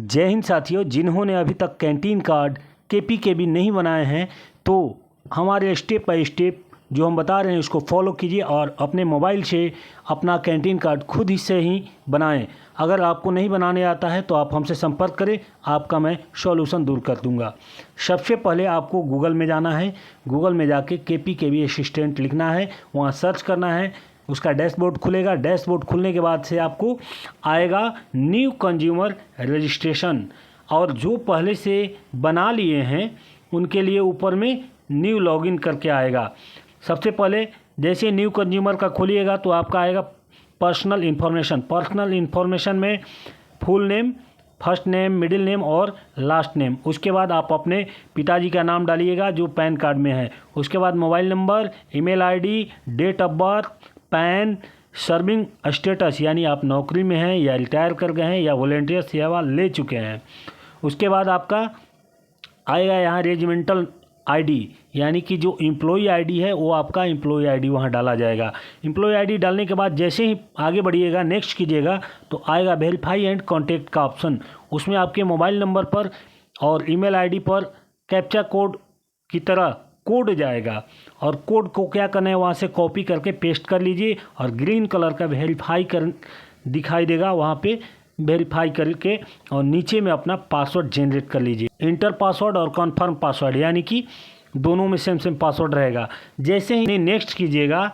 जय हिंद साथियों, जिन्होंने अभी तक कैंटीन कार्ड केपी नहीं बनाए हैं तो हमारे स्टेप बाय स्टेप जो हम बता रहे हैं उसको फॉलो कीजिए और अपने मोबाइल से अपना कैंटीन कार्ड खुद ही से ही बनाएं। अगर आपको नहीं बनाने आता है तो आप हमसे संपर्क करें, आपका मैं सॉल्यूशन दूर कर दूंगा। सबसे पहले आपको गूगल में जाना है। गूगल में जाके केपी असिस्टेंट लिखना है, वहाँ सर्च करना है, उसका डैशबोर्ड खुलेगा। डैशबोर्ड खुलने के बाद से आपको आएगा न्यू कंज्यूमर रजिस्ट्रेशन, और जो पहले से बना लिए हैं उनके लिए ऊपर में न्यू लॉगिन करके आएगा। सबसे पहले जैसे न्यू कंज्यूमर का खोलिएगा तो आपका आएगा पर्सनल इन्फॉर्मेशन। पर्सनल इन्फॉर्मेशन में full name, first name, middle name और लास्ट नेम। उसके बाद आप अपने पिताजी का नाम डालिएगा जो पैन कार्ड में है। उसके बाद mobile number, email ID, date of birth, PAN, serving status यानी आप नौकरी में हैं या रिटायर कर गए हैं या वॉलंटियर सेवा ले चुके हैं। उसके बाद आपका आएगा यहाँ रेजिमेंटल आईडी, यानी कि जो एम्प्लॉई आईडी है वो आपका एम्प्लॉई आईडी वहाँ डाला जाएगा। एम्प्लॉई आईडी डालने के बाद जैसे ही आगे बढ़िएगा, नेक्स्ट कीजिएगा तो आएगा वेरीफाई एंड कॉन्टैक्ट का ऑप्शन। उसमें आपके मोबाइल नंबर पर और ईमेल आईडी पर कैप्चा कोड की तरह कोड जाएगा, और कोड को क्या करना है वहाँ से कॉपी करके पेस्ट कर लीजिए और ग्रीन कलर का वेरीफाई कर दिखाई देगा, वहाँ पे वेरीफाई करके और नीचे में अपना पासवर्ड जनरेट कर लीजिए। इंटर पासवर्ड और कन्फर्म पासवर्ड, यानी कि दोनों में सेम पासवर्ड रहेगा। जैसे ही नेक्स्ट कीजिएगा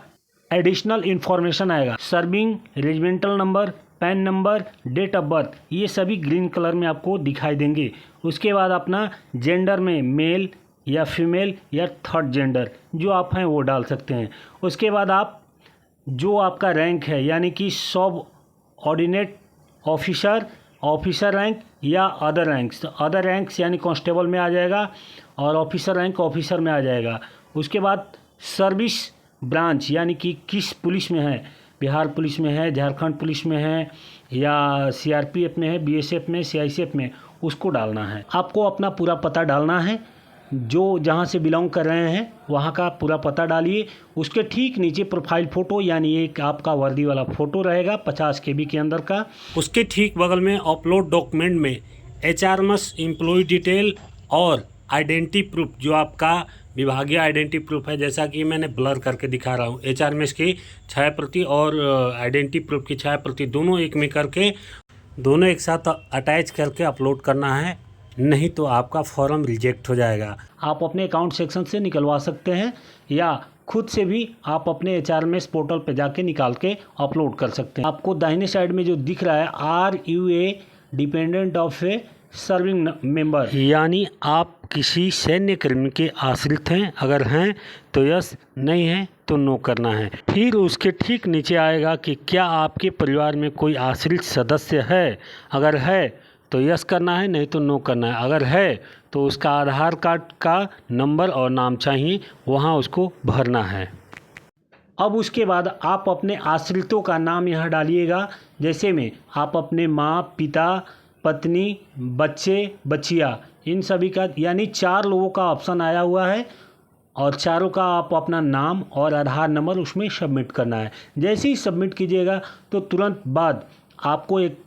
एडिशनल इन्फॉर्मेशन आएगा, serving, regimental number, PAN number, date of birth, ये सभी ग्रीन कलर में आपको दिखाई देंगे। उसके बाद अपना जेंडर में मेल या फीमेल या थर्ड जेंडर जो आप हैं वो डाल सकते हैं। उसके बाद आप जो आपका रैंक है यानी कि सब ऑर्डिनेट ऑफिसर, ऑफिसर रैंक या अदर रैंक्स, अदर रैंक्स यानी कांस्टेबल में आ जाएगा और ऑफिसर रैंक ऑफिसर में आ जाएगा। उसके बाद सर्विस ब्रांच यानी कि किस पुलिस में है, बिहार पुलिस में है, झारखंड पुलिस में है या सीआरपीएफ में है, बीएसएफ में, सीआईएसएफ में, उसको डालना है। आपको अपना पूरा पता डालना है, जो जहाँ से बिलोंग कर रहे हैं वहाँ का पूरा पता डालिए। उसके ठीक नीचे प्रोफाइल फ़ोटो यानी एक आपका वर्दी वाला फ़ोटो रहेगा 50 KB के अंदर का। उसके ठीक बगल में अपलोड डॉक्यूमेंट में HRMS एम्प्लॉय डिटेल और आइडेंटिटी प्रूफ, जो आपका विभागीय आइडेंटिटी प्रूफ है, जैसा कि मैंने ब्लर करके दिखा रहा हूँ। HRMS की छाया प्रति और आइडेंटिटी प्रूफ की छाया प्रति दोनों एक में करके, दोनों एक साथ अटैच करके अपलोड करना है, नहीं तो आपका फॉर्म रिजेक्ट हो जाएगा। आप अपने अकाउंट सेक्शन से निकलवा सकते हैं या खुद से भी आप अपने HRMS पोर्टल पे जाके निकाल के अपलोड कर सकते हैं। आपको दाहिने साइड में जो दिख रहा है RUA dependent of A serving member, यानी आप किसी सैन्य कर्मी के आश्रित हैं, अगर हैं तो यस, नहीं है तो नो करना है। फिर उसके ठीक नीचे आएगा कि क्या आपके परिवार में कोई आश्रित सदस्य है, अगर है तो यस करना है, नहीं तो नो करना है। अगर है तो उसका आधार कार्ड का नंबर और नाम चाहिए, वहाँ उसको भरना है। अब उसके बाद आप अपने आश्रितों का नाम यहाँ डालिएगा। जैसे में आप अपने माँ, पिता, पत्नी, बच्चे, बच्चियाँ, इन सभी का यानी 4 लोगों का ऑप्शन आया हुआ है और चारों का आप अपना नाम और आधार नंबर उसमें सबमिट करना है। जैसे ही सबमिट कीजिएगा तो तुरंत बाद आपको एक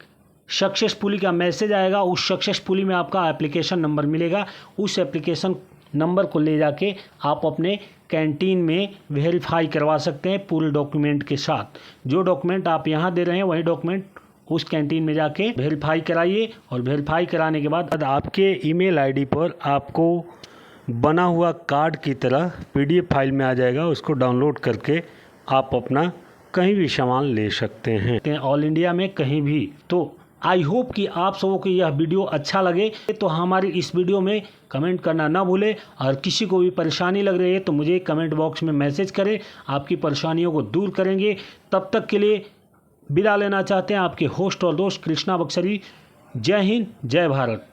सक्सेसफुली का मैसेज आएगा। उस सक्सेसफुली में आपका एप्लीकेशन नंबर मिलेगा। उस एप्लीकेशन नंबर को ले जाके आप अपने कैंटीन में वेरीफाई करवा सकते हैं पूरे डॉक्यूमेंट के साथ। जो डॉक्यूमेंट आप यहाँ दे रहे हैं वही डॉक्यूमेंट उस कैंटीन में जाके वेरीफाई कराइए, और वेरीफाई कराने के बाद आपके ईमेल आईडी पर आपको बना हुआ कार्ड की तरह PDF फाइल में आ जाएगा। उसको डाउनलोड करके आप अपना कहीं भी सामान ले सकते हैं, ऑल इंडिया में कहीं भी। तो आई होप कि आप सबों को यह वीडियो अच्छा लगे, तो हमारी इस वीडियो में कमेंट करना ना भूलें, और किसी को भी परेशानी लग रही है तो मुझे कमेंट बॉक्स में मैसेज करें, आपकी परेशानियों को दूर करेंगे। तब तक के लिए विदा लेना चाहते हैं आपके होस्ट और दोस्त कृष्णा बक्सरी। जय हिंद, जय भारत।